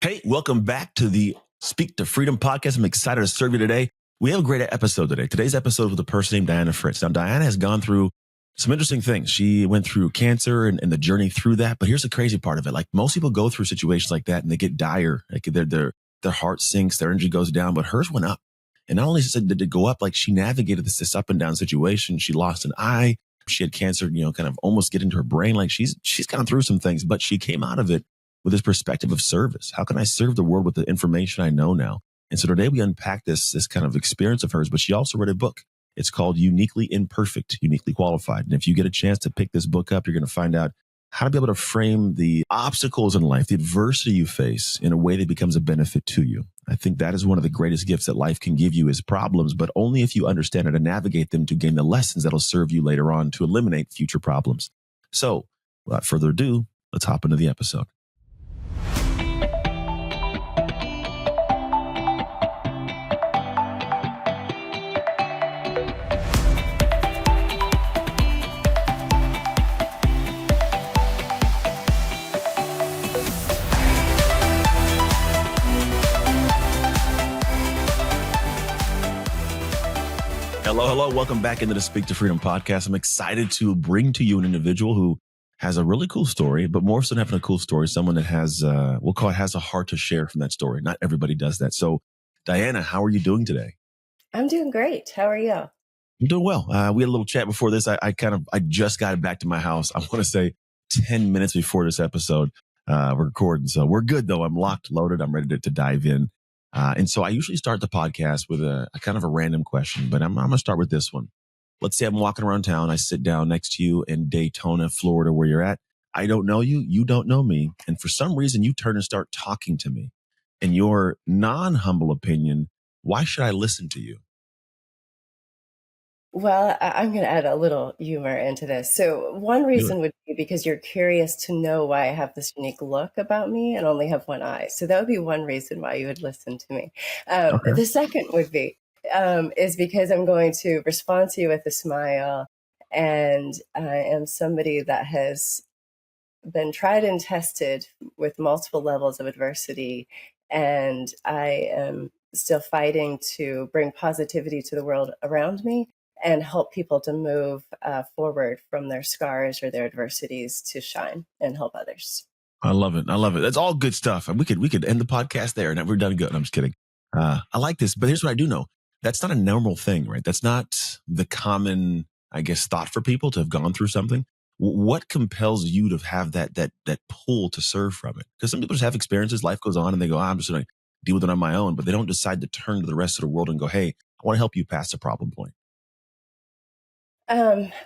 Hey, welcome back to the Speak to Freedom podcast. I'm excited to serve you today. We have a great episode today. Today's episode with a person named Diana Fritz. Now, Diana has gone through some interesting things. She went through cancer and the journey through that. But here's the crazy part of it. Like most people go through situations like that and they get dire. Like their heart sinks, their energy goes down, but hers went up. And not only did it go up, like she navigated this up and down situation. She lost an eye. She had cancer, kind of almost get into her brain. Like she's gone through some things, but she came out of it with this perspective of service. How can I serve the world with the information I know now? And so today we unpack this kind of experience of hers, but she also read a book. It's called Uniquely Imperfect, Uniquely Qualified. And if you get a chance to pick this book up, you're going to find out how to be able to frame the obstacles in life, the adversity you face in a way that becomes a benefit to you. I think that is one of the greatest gifts that life can give you is problems, but only if you understand how to navigate them to gain the lessons that'll serve you later on to eliminate future problems. So without further ado, let's hop into the episode. Hello. Welcome back into the Speak to Freedom podcast. I'm excited to bring to you an individual who has a really cool story, but more so than having a cool story, someone that has, we'll call it, has a heart to share from that story. Not everybody does that. So Diana, how are you doing today? I'm doing great. How are you? I'm doing well. We had a little chat before this. I just got back to my house. I want to say 10 minutes before this episode, we're recording. So we're good though. I'm locked, loaded. I'm ready to dive in. And so I usually start the podcast with a kind of a random question, but I'm going to start with this one. Let's say I'm walking around town. I sit down next to you in Daytona, Florida, where you're at. I don't know you. You don't know me. And for some reason, you turn and start talking to me. In your non-humble opinion, why should I listen to you? Well, I'm going to add a little humor into this. So one reason would be because you're curious to know why I have this unique look about me and only have one eye. So that would be one reason why you would listen to me. Okay. The second would be is because I'm going to respond to you with a smile. And I am somebody that has been tried and tested with multiple levels of adversity. And I am still fighting to bring positivity to the world around me and help people to move forward from their scars or their adversities to shine and help others. I love it. That's all good stuff. And we could end the podcast there and we're done good. I'm just kidding. I like this, but here's what I do know. That's not a normal thing, right? That's not the common, I guess, thought for people to have gone through something. What compels you to have that pull to serve from it? Because some people just have experiences, life goes on and they go, I'm just going to deal with it on my own, but they don't decide to turn to the rest of the world and go, hey, I want to help you past the problem point.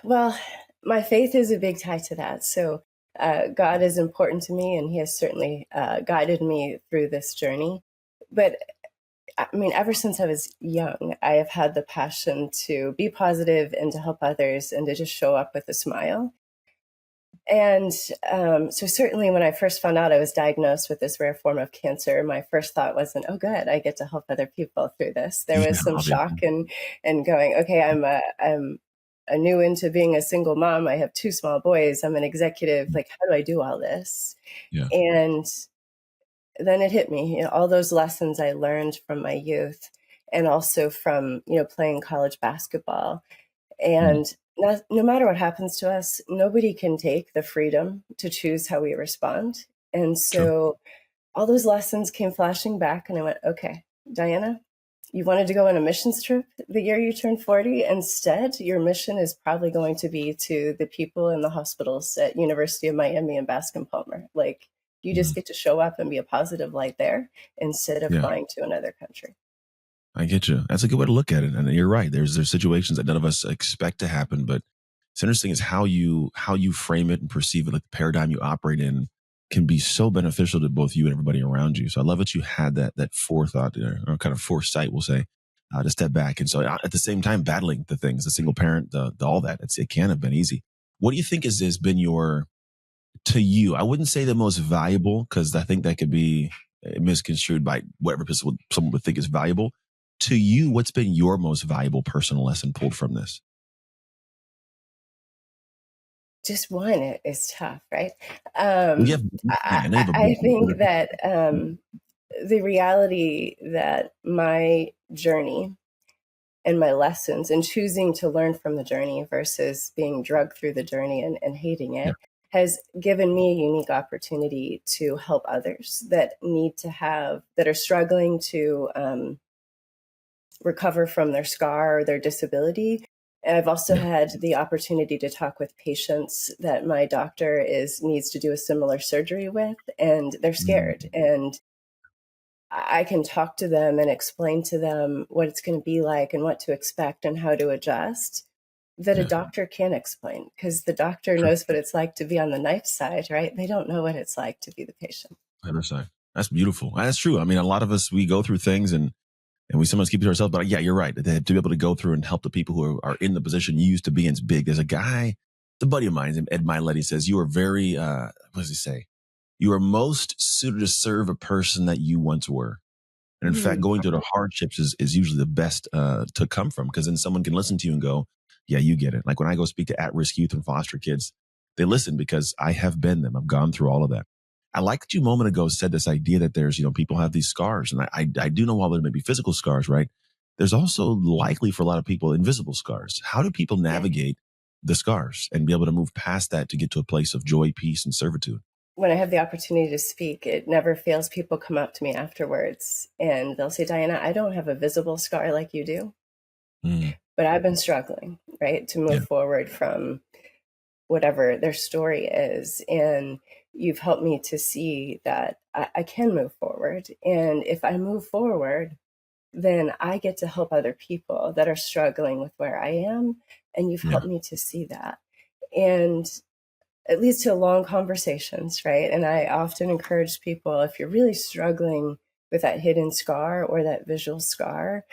Well, my faith is a big tie to that. So God is important to me, and He has certainly guided me through this journey. But I mean, ever since I was young, I have had the passion to be positive and to help others and to just show up with a smile. And so certainly when I first found out I was diagnosed with this rare form of cancer, my first thought wasn't, oh, good, I get to help other people through this. There was some shock and going, okay, I'm new into being a single mom. I have two small boys. I'm an executive. Like, how do I do all this? Yeah. And then it hit me, all those lessons I learned from my youth and also from, playing college basketball. And no matter what happens to us, nobody can take the freedom to choose how we respond. And so all those lessons came flashing back and I went, okay, Diana, you wanted to go on a missions trip the year you turned 40. Instead, your mission is probably going to be to the people in the hospitals at University of Miami and Bascom Palmer. Like, you just get to show up and be a positive light there instead of flying to another country. I get you. That's a good way to look at it. And you're right. There's situations that none of us expect to happen, but it's interesting is how you frame it and perceive it, like the paradigm you operate in can be so beneficial to both you and everybody around you. So I love that you had that forethought or kind of foresight, we'll say, to step back. And so at the same time, battling the things, the single parent, the all that, it can have been easy. What do you think has been to you, I wouldn't say the most valuable, because I think that could be misconstrued by whatever someone would think is valuable. To you, what's been your most valuable personal lesson pulled from this? Just one is tough, right? I think that the reality that my journey and my lessons and choosing to learn from the journey versus being drugged through the journey and hating Yeah. it has given me a unique opportunity to help others that that are struggling to recover from their scar or their disability. And I've also Yeah. had the opportunity to talk with patients that my doctor needs to do a similar surgery with, and they're scared. And I can talk to them and explain to them what it's going to be like and what to expect and how to adjust that a Yeah. doctor can't explain, because the doctor Sure. knows what it's like to be on the knife side, right? They don't know what it's like to be the patient. Other side. That's beautiful. That's true. I mean, a lot of us, we go through things and we sometimes keep it to ourselves. But yeah, you're right. To be able to go through and help the people who are in the position you used to be in is big. There's a guy, the buddy of mine, Ed Miletti, says, you are very, what does he say? You are most suited to serve a person that you once were. And in fact, Mhm. going through the hardships is usually the best to come from, because then someone can listen to you and go, yeah, you get it. Like when I go speak to at-risk youth and foster kids, they listen because I have been them. I've gone through all of that. I like that you a moment ago said this idea that there's, people have these scars. And I do know while there may be physical scars, right? There's also likely for a lot of people invisible scars. How do people Yeah. navigate the scars and be able to move past that to get to a place of joy, peace, and servitude? When I have the opportunity to speak, it never fails. People come up to me afterwards and they'll say, Diana, I don't have a visible scar like you do, Mm, but I've been struggling, right, to yeah, move forward from whatever their story is. And you've helped me to see that I can move forward. And if I move forward, then I get to help other people that are struggling with where I am. And you've yeah, helped me to see that. And it leads to long conversations, right? And I often encourage people, if you're really struggling with that hidden scar or that visual scar,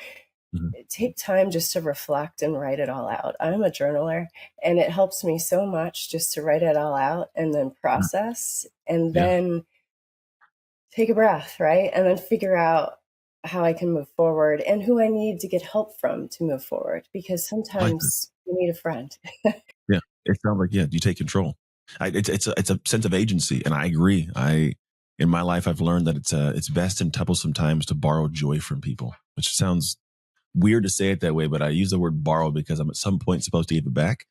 mhm, take time just to reflect and write it all out. I'm a journaler, and it helps me so much just to write it all out and then mm, process and yeah, then take a breath, right? And then figure out how I can move forward and who I need to get help from to move forward, because I like that. sometimes you need a friend. Yeah, it sounds like, yeah, you take control. It's a sense of agency, and I agree. In my life, I've learned that it's best and troublesome times to borrow joy from people, which sounds weird to say it that way, but I use the word borrow because I'm at some point supposed to give it back.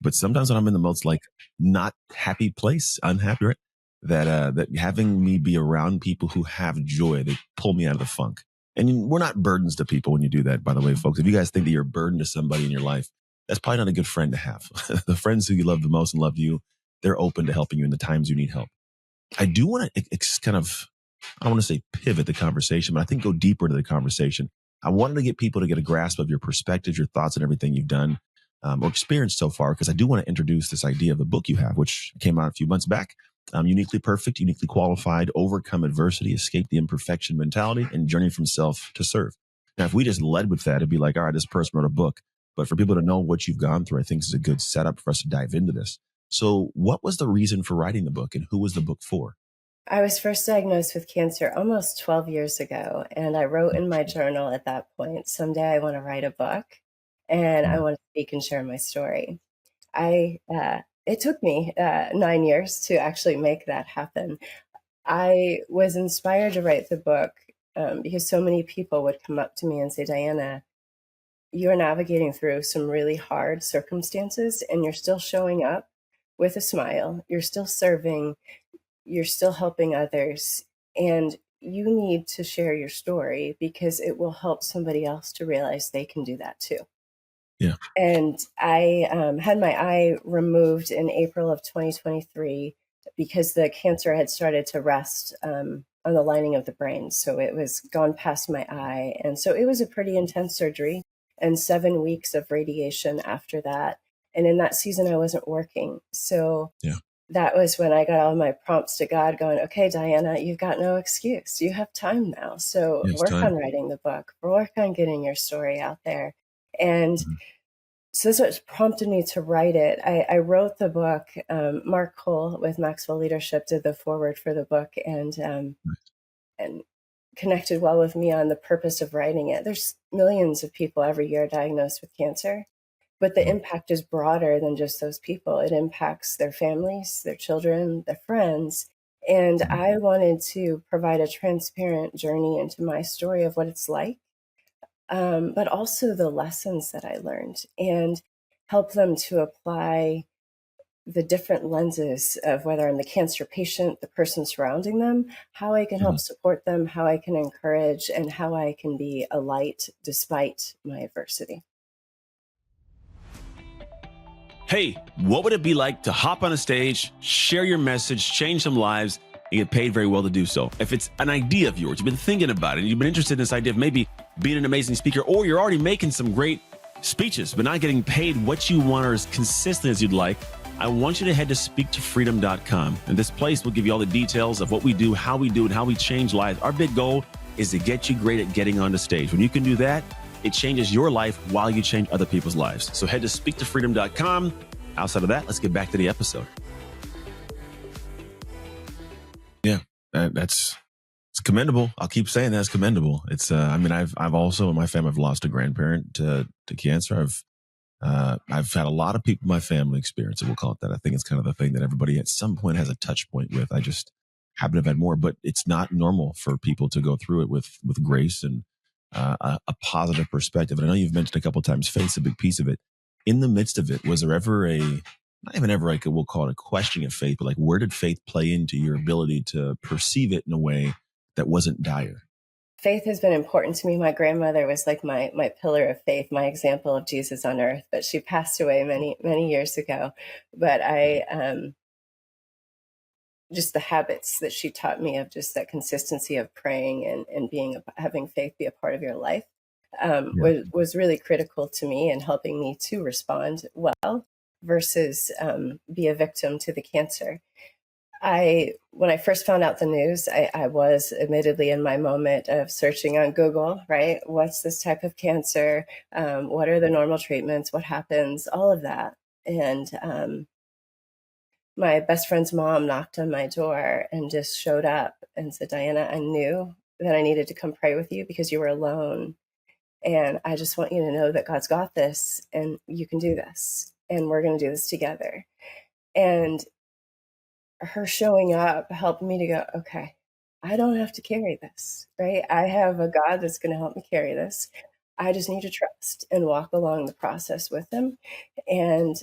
But sometimes when I'm in the most like not happy place, unhappy, right? That having me be around people who have joy, they pull me out of the funk. And we're not burdens to people when you do that, by the way, folks. If you guys think that you're a burden to somebody in your life, that's probably not a good friend to have. The friends who you love the most and love you, they're open to helping you in the times you need help. I do want to kind of, I don't want to say pivot the conversation, but I think go deeper into the conversation. I wanted to get people to get a grasp of your perspectives, your thoughts, and everything you've done or experienced so far, because I do want to introduce this idea of the book you have, which came out a few months back. Uniquely perfect, uniquely qualified, overcome adversity, escape the imperfection mentality, and journey from self to serve. Now, if we just led with that, it'd be like, all right, this person wrote a book. But for people to know what you've gone through, I think is a good setup for us to dive into this. So, what was the reason for writing the book, and who was the book for? I was first diagnosed with cancer almost 12 years ago, and I wrote in my journal at that point, someday I want to write a book and I Yeah, want to speak and share my story. It took me 9 years to actually make that happen. I was inspired to write the book because so many people would come up to me and say, Diana, you're navigating through some really hard circumstances and you're still showing up with a smile. You're still serving, you're still helping others, and you need to share your story because it will help somebody else to realize they can do that too. yeah, And I had my eye removed in April of 2023 because the cancer had started to rest on the lining of the brain. So it was gone past my eye. And so it was a pretty intense surgery and 7 weeks of radiation after that. And in that season, I wasn't working. So yeah, that was when I got all my prompts to God going, okay, Diana, you've got no excuse. You have time now. So yeah. It's work time. on writing the book, work on getting your story out there. And Mhm. so this what prompted me to write it. I wrote the book. Mark Cole with Maxwell Leadership did the foreword for the book and connected well with me on the purpose of writing it. There's millions of people every year diagnosed with cancer, but the Mhm. impact is broader than just those people. It impacts their families, their children, their friends. And I wanted to provide a transparent journey into my story of what it's like, but also the lessons that I learned, and help them to apply the different lenses of whether I'm the cancer patient, the person surrounding them, how I can help Mhm. support them, how I can encourage, and how I can be a light despite my adversity. Hey, what would it be like to hop on a stage, share your message, change some lives, and get paid very well to do so? If it's an idea of yours, you've been thinking about it, and you've been interested in this idea of maybe being an amazing speaker, or you're already making some great speeches, but not getting paid what you want or as consistently as you'd like, I want you to head to speaktofreedom.com. And this place will give you all the details of what we do, how we do it, how we change lives. Our big goal is to get you great at getting on the stage. When you can do that, it changes your life while you change other people's lives. So head to speaktofreedom.com. Outside of that, let's get back to the episode. Yeah, it's commendable. I'll keep saying that's commendable. It's I mean, I've also in my family I've lost a grandparent to cancer. I've had a lot of people in my family experience it. We'll call it that. I think it's kind of the thing that everybody at some point has a touch point with. I just happen to have had more, but it's not normal for people to go through it with grace and a positive perspective. And I know you've mentioned a couple of times faith's a big piece of it. In the midst of it, was there ever not even ever like we'll call it a questioning of faith, but like where did faith play into your ability to perceive it in a way that wasn't dire? Faith has been important to me. My grandmother was like my pillar of faith, my example of Jesus on earth, but she passed away many years ago. But just the habits that she taught me of just that consistency of praying and having faith be a part of your life Yeah. was really critical to me and helping me to respond well versus be a victim to the cancer. When I first found out the news, I was admittedly in my moment of searching on Google, right? What's this type of cancer? What are the normal treatments? What happens? All of that. And my best friend's mom knocked on my door and just showed up and said, Diana, I knew that I needed to come pray with you because you were alone. And I just want you to know that God's got this and you can do this. And we're going to do this together. And her showing up helped me to go, okay, I don't have to carry this, right? I have a God that's going to help me carry this. I just need to trust and walk along the process with him. And,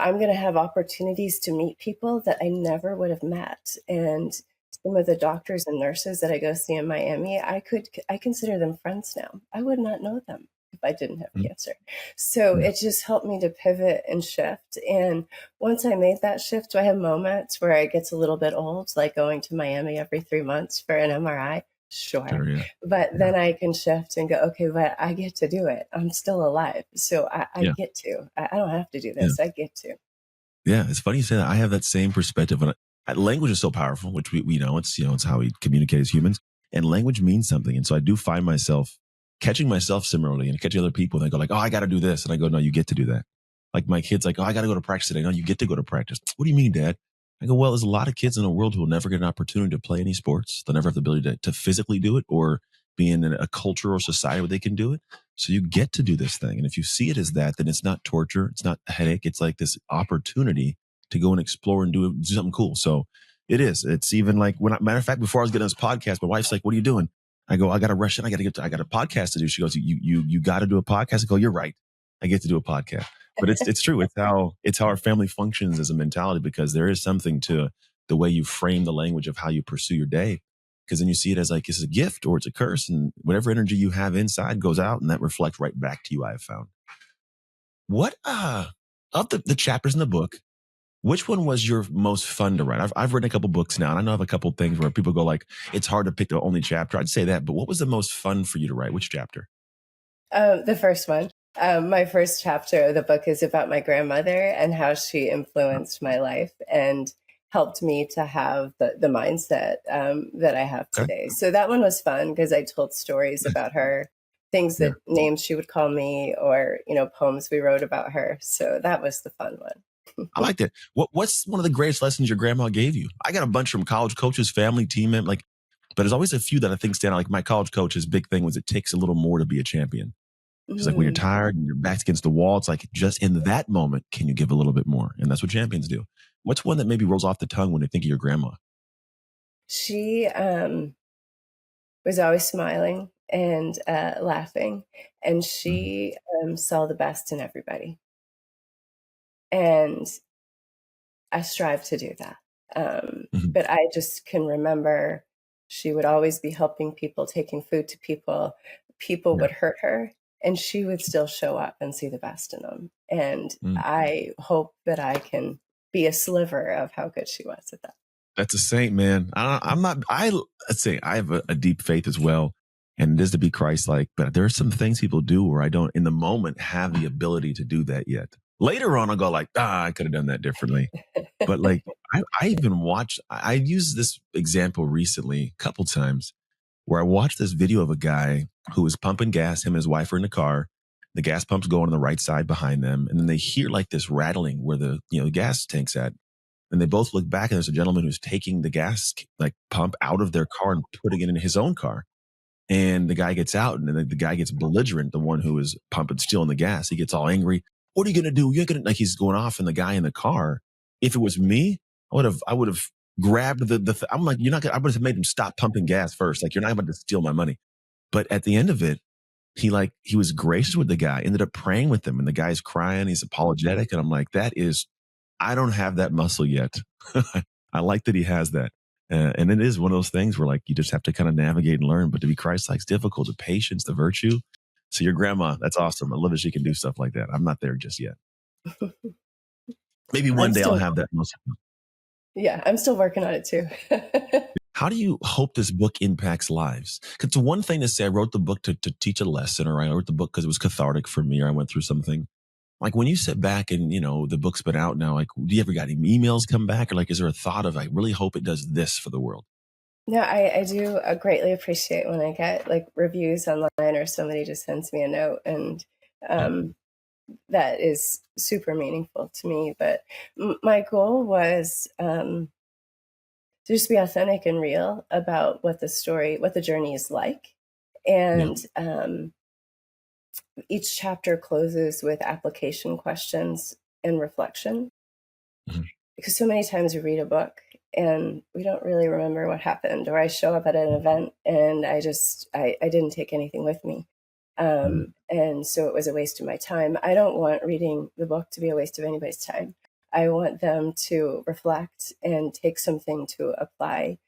I'm going to have opportunities to meet people that I never would have met. And some of the doctors and nurses that I go see in Miami, I consider them friends now. I would not know them if I didn't have Mhm. cancer. So Yeah. it just helped me to pivot and shift. And once I made that shift, do I have moments where it gets a little bit old, like going to Miami every 3 months for an MRI? Sure. Sure. Yeah. But Yeah. then I can shift and go, okay, but I get to do it. I'm still alive. So I Yeah. get to. I don't have to do Yeah. this. I get to. Yeah, it's funny you say that. I have that same perspective. Language is so powerful, which we know it's how we communicate as humans, and language means something. And so I do find myself catching myself similarly and catching other people. And they go like, "Oh, I got to do this," and I go, "No, you get to do that." Like my kids, like, "Oh, I got to go to practice today." No, you get to go to practice. What do you mean, Dad? I go, "Well, there's a lot of kids in the world who will never get an opportunity to play any sports. They'll never have the ability to physically do it or be in a culture or society where they can do it. So you get to do this thing. And if you see it as that, then it's not torture. It's not a headache. It's like this opportunity to go and explore and do something cool. So it is. It's even like matter of fact, before I was getting this podcast, my wife's like, "What are you doing?" I go, "I got to rush in. I got a podcast to do." She goes, You got to do a podcast." I go, "You're right. I get to do a podcast." But it's true. It's how our family functions as a mentality, because there is something to the way you frame the language of how you pursue your day. Because then you see it as like it's a gift or it's a curse, and whatever energy you have inside goes out, and that reflects right back to you. I have found. What of the chapters in the book, which one was your most fun to write? I've written a couple books now, and I know I have a couple things where people go like, it's hard to pick the only chapter. I'd say that, but what was the most fun for you to write? Which chapter? The first one. My first chapter of the book is about my grandmother and how she influenced my life and helped me to have the mindset that I have Okay. today. So that one was fun because I told stories about her, things Yeah. that names she would call me, or poems we wrote about her. So that was the fun one. I like that. What's one of the greatest lessons your grandma gave you? I got a bunch from college coaches, family, team, like, but there's always a few that I think stand out. Like my college coach, his big thing was it takes a little more to be a champion. She's like, when you're Mm. tired and your back's against the wall, it's like just in that moment, can you give a little bit more? And that's what champions do. What's one that maybe rolls off the tongue when they think of your grandma? She was always smiling and laughing, and Mhm. she saw the best in everybody. And I strive to do that. Mhm. But I just can remember she would always be helping people, taking food to people. People Yeah. would hurt her, and she would still show up and see the best in them. And Mm. I hope that I can be a sliver of how good she was at that. That's a saint, man. I'm not. Let's say I have a deep faith as well, and it is to be Christ-like. But there are some things people do where I don't, in the moment, have the ability to do that yet. Later on, I'll go like, I could have done that differently. But like, I even watched. I used this example recently a couple times where I watched this video of a guy who was pumping gas. Him and his wife are in the car. The gas pump's going on the right side behind them, and then they hear like this rattling where the gas tank's at. And they both look back, and there's a gentleman who's taking the gas like pump out of their car and putting it in his own car. And the guy gets out, and then the guy gets belligerent, the one who is pumping, stealing the gas. He gets all angry. What are you going to do? You're going to, like, he's going off, and the guy in the car. If it was me, I would have grabbed I'm like, you're not gonna, I would have made him stop pumping gas first. Like, you're not about to steal my money. But at the end of it, he was gracious with the guy, ended up praying with him, and the guy's crying. He's apologetic. And I'm like, I don't have that muscle yet. I like that he has that. And it is one of those things where like you just have to kind of navigate and learn. But to be Christ-like is difficult. The patience, the virtue. So your grandma, that's awesome. I love that she can do stuff like that. I'm not there just yet. Maybe I'm one day I'll still, have that muscle. yeah, I'm still working on it too. How do you hope this book impacts lives? 'Cause it's one thing to say I wrote the book to teach a lesson, or I wrote the book because it was cathartic for me, or I went through something. Like when you sit back and, the book's been out now, like, do you ever got any emails come back? Or like, is there a thought of, I really hope it does this for the world? No, I do greatly appreciate when I get like reviews online or somebody just sends me a note, and Yeah. um, that is super meaningful to me. But my goal was to just be authentic and real about what what the journey is like. Yeah. And each chapter closes with application questions and reflection, Mhm. because so many times we read a book and we don't really remember what happened, or I show up at an event and I didn't take anything with me. Mhm. And so it was a waste of my time. I don't want reading the book to be a waste of anybody's time. I want them to reflect and take something to apply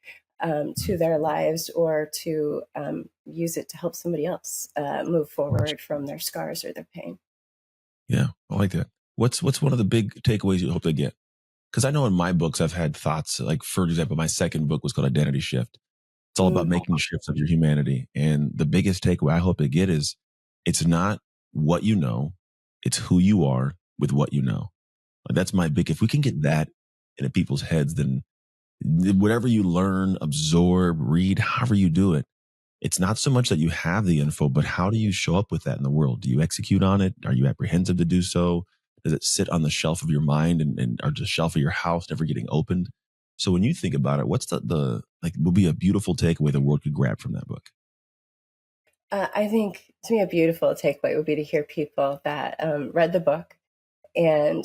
Mhm. to their lives, or to use it to help somebody else move forward from their scars or their pain. Yeah. I like that. What's one of the big takeaways you hope they get? Because I know in my books, I've had thoughts like, for example, my second book was called Identity Shift. It's all about Mm, making shifts of your humanity. And the biggest takeaway I hope they get is it's not what you know, it's who you are with what you know. Like, that's my big, if we can get that into people's heads, then whatever you learn, absorb, read, however you do it, it's not so much that you have the info, but how do you show up with that in the world? Do you execute on it? Are you apprehensive to do so? Does it sit on the shelf of your mind and or the shelf of your house, never getting opened? So when you think about it, what's the like would be a beautiful takeaway the world could grab from that book? I think to me, a beautiful takeaway would be to hear people that read the book, and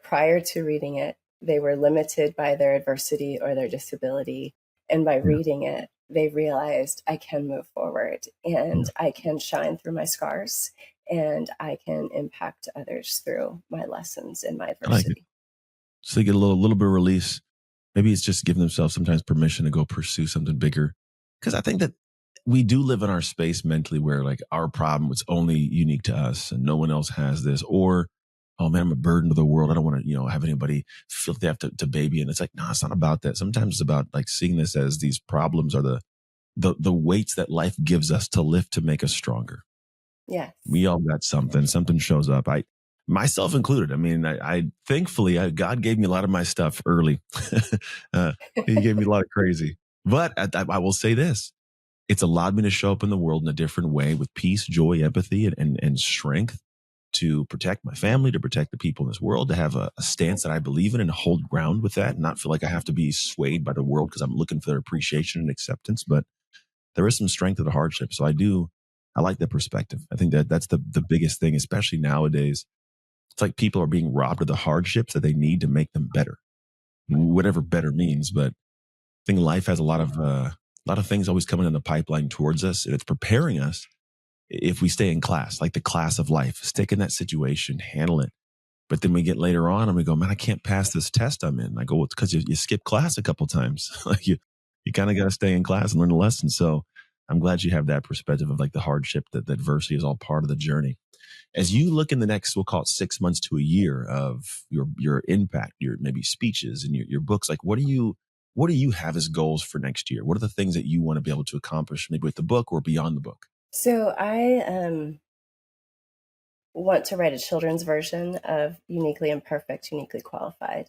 prior to reading it, they were limited by their adversity or their disability. And by Yeah. reading it, they realized I can move forward and Yeah. I can shine through my scars, and I can impact others through my lessons and my I like it. adversity. So they get a little bit of release. Maybe it's just giving themselves sometimes permission to go pursue something bigger. Because I think that we do live in our space mentally where like our problem was only unique to us and no one else has this. Or, oh man, I'm a burden to the world. I don't want to, have anybody feel they have to baby. And it's like, no, it's not about that. Sometimes it's about like seeing this as these problems are the weights that life gives us to lift to make us stronger. Yes. We all got something shows up. Myself included. I mean, I thankfully, God gave me a lot of my stuff early. uh, he gave me a lot of crazy, but I will say this. It's allowed me to show up in the world in a different way with peace, joy, empathy, and strength to protect my family, to protect the people in this world, to have a stance that I believe in and hold ground with that and not feel like I have to be swayed by the world because I'm looking for their appreciation and acceptance. But there is some strength to the hardship. So I like that perspective. I think that that's the biggest thing, especially nowadays. It's like people are being robbed of the hardships that they need to make them better. whatever better means. But I think life has a lot of things always coming in the pipeline towards us, and it's preparing us if we stay in class, like the class of life, stick in that situation, handle it. But then we get later on and we go, man, I can't pass this test I'm in. I go, well, it's because you skipped class a couple times. Like you kind of got to stay in class and learn a lesson. So I'm glad you have that perspective of like the hardship, that adversity is all part of the journey. As you look in the next, we'll call it 6 months to a year of your impact, your maybe speeches and your books, like what do you have as goals for next year? What are the things that you want to be able to accomplish maybe with the book or beyond the book? So I want to write a children's version of Uniquely Imperfect, Uniquely Qualified.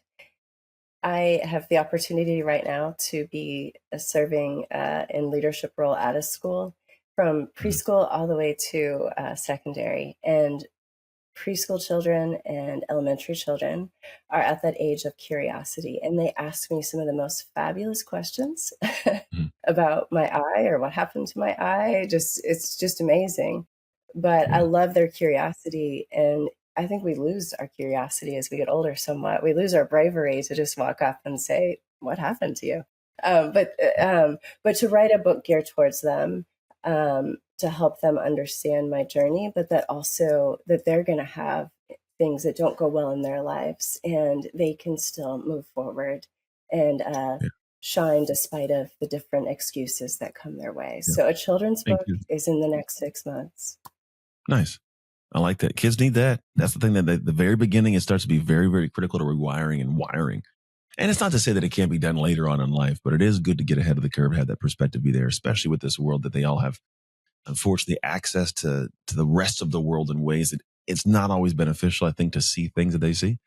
I have the opportunity right now to be serving in leadership role at a school from Mhm. preschool all the way to secondary. And preschool children and elementary children are at that age of curiosity, and they ask me some of the most fabulous questions Mhm. about my eye or what happened to my eye. Just it's just amazing. But I Yeah. love their curiosity, and I think we lose our curiosity as we get older somewhat. We lose our bravery to just walk up and say, "What happened to you?" But to write a book geared towards them, to help them understand my journey, but that also that they're going to have things that don't go well in their lives, and they can still move forward and Yeah. shine despite of the different excuses that come their way. Yeah. So a children's Thank book you. is in the next 6 months. Nice. I like that. Kids need that. That's the thing that at the very beginning, it starts to be very, very critical to rewiring and wiring. And it's not to say that it can't be done later on in life, but it is good to get ahead of the curve, have that perspective be there, especially with this world that they all have, unfortunately, access to the rest of the world in ways that it's not always beneficial, I think, to see things that they see.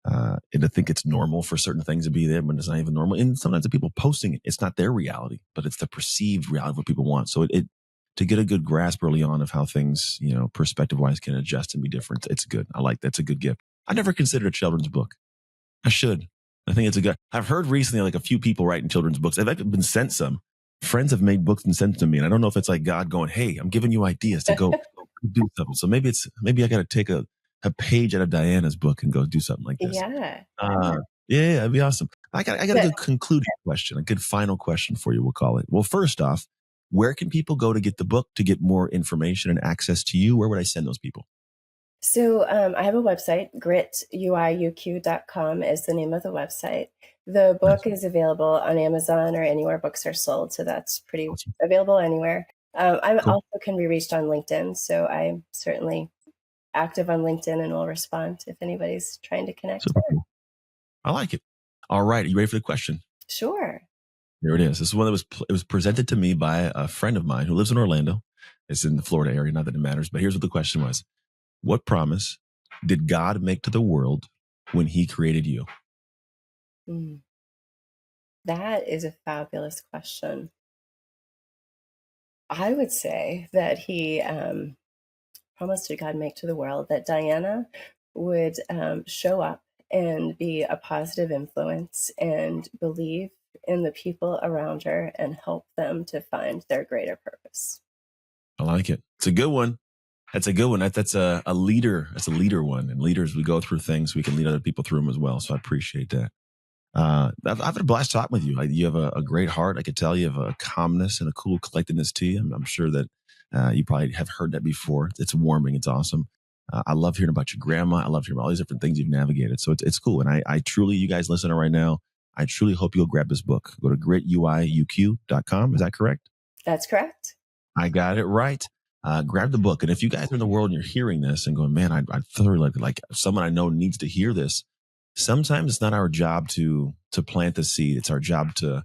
And to think it's normal for certain things to be there, but it's not even normal. And sometimes the people posting it, it's not their reality, but it's the perceived reality of what people want. So it to get a good grasp early on of how things, perspective wise can adjust and be different. It's good. I like that's a good gift. I never considered a children's book. I should. I think it's a good. I've heard recently like a few people writing children's books. I've actually been sent some. Friends have made books and sent them to me, and I don't know if it's like God going, "Hey, I'm giving you ideas to go do something." So maybe I got to take a page out of Diana's book and go do something like this. Yeah. Yeah, that'd be awesome. I got a But good conclusion question, a good final question for you. We'll call it. Well, first off, where can people go to get the book to get more information and access to you? Where would I send those people? so I have a website, grituiuq.com is the name of the website. The Nice, book is available on Amazon or anywhere books are sold, so that's pretty awesome, available anywhere. I cool, also can be reached on LinkedIn, so I'm certainly active on LinkedIn and will respond if anybody's trying to connect super there. cool. I like it. All right, are you ready for the question? Sure. Here it is. This is one that it was presented to me by a friend of mine who lives in Orlando. It's in the Florida area, not that it matters. But here's what the question was: what promise did God make to the world when He created you? Mm, that is a fabulous question. I would say that he promise did God make to the world that Diana would show up and be a positive influence and believe in the people around her and help them to find their greater purpose. I like it. It's a good one. That's a good one. That's a leader. That's a leader one. And leaders, we go through things. We can lead other people through them as well. So I appreciate that. I've had a blast talking with you. You have a great heart. I could tell you have a calmness and a cool collectedness to you. I'm sure that you probably have heard that before. It's warming. It's awesome. I love hearing about your grandma. I love hearing about all these different things you've navigated. So it's cool. And I truly, you guys listening right now, I truly hope you'll grab this book. Go to grituiuq.com. Is that correct? That's correct. I got it right. Grab the book. And if you guys are in the world and you're hearing this and going, man, I'd thoroughly like someone I know needs to hear this. Sometimes it's not our job to plant the seed. It's our job to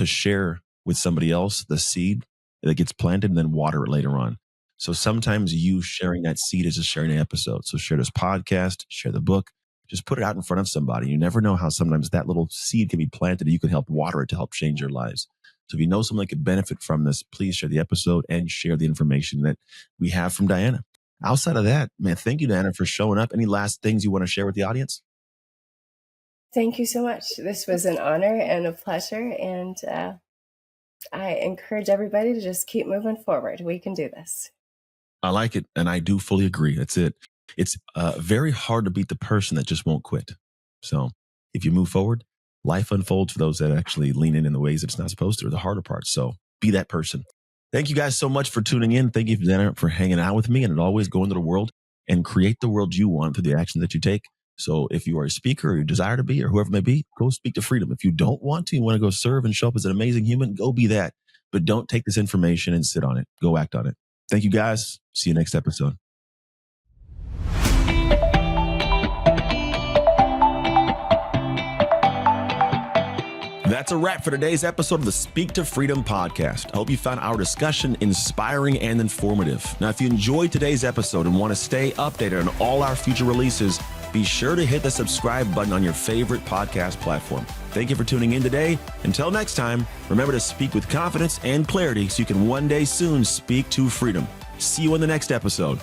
share with somebody else the seed that gets planted and then water it later on. So sometimes you sharing that seed is just sharing an episode. So share this podcast, share the book, just put it out in front of somebody. You never know how sometimes that little seed can be planted and you can help water it to help change your lives. So if you know someone that could benefit from this, please share the episode and share the information that we have from Diana. Outside of that, man, thank you, Diana, for showing up. Any last things you want to share with the audience? Thank you so much. This was an honor and a pleasure. And I encourage everybody to just keep moving forward. We can do this. I like it. And I do fully agree. That's it. It's very hard to beat the person that just won't quit. So if you move forward, life unfolds for those that actually lean in the ways it's not supposed to, or the harder parts. So be that person. Thank you guys so much for tuning in. Thank you, Diana, for hanging out with me, and always go into the world and create the world you want through the actions that you take. So if you are a speaker, or you desire to be, or whoever it may be, go speak to freedom. If you don't want to, you want to go serve and show up as an amazing human, go be that. But don't take this information and sit on it. Go act on it. Thank you guys. See you next episode. That's a wrap for today's episode of the Speak to Freedom podcast. I hope you found our discussion inspiring and informative. Now, if you enjoyed today's episode and want to stay updated on all our future releases, be sure to hit the subscribe button on your favorite podcast platform. Thank you for tuning in today. Until next time, remember to speak with confidence and clarity so you can one day soon speak to freedom. See you in the next episode.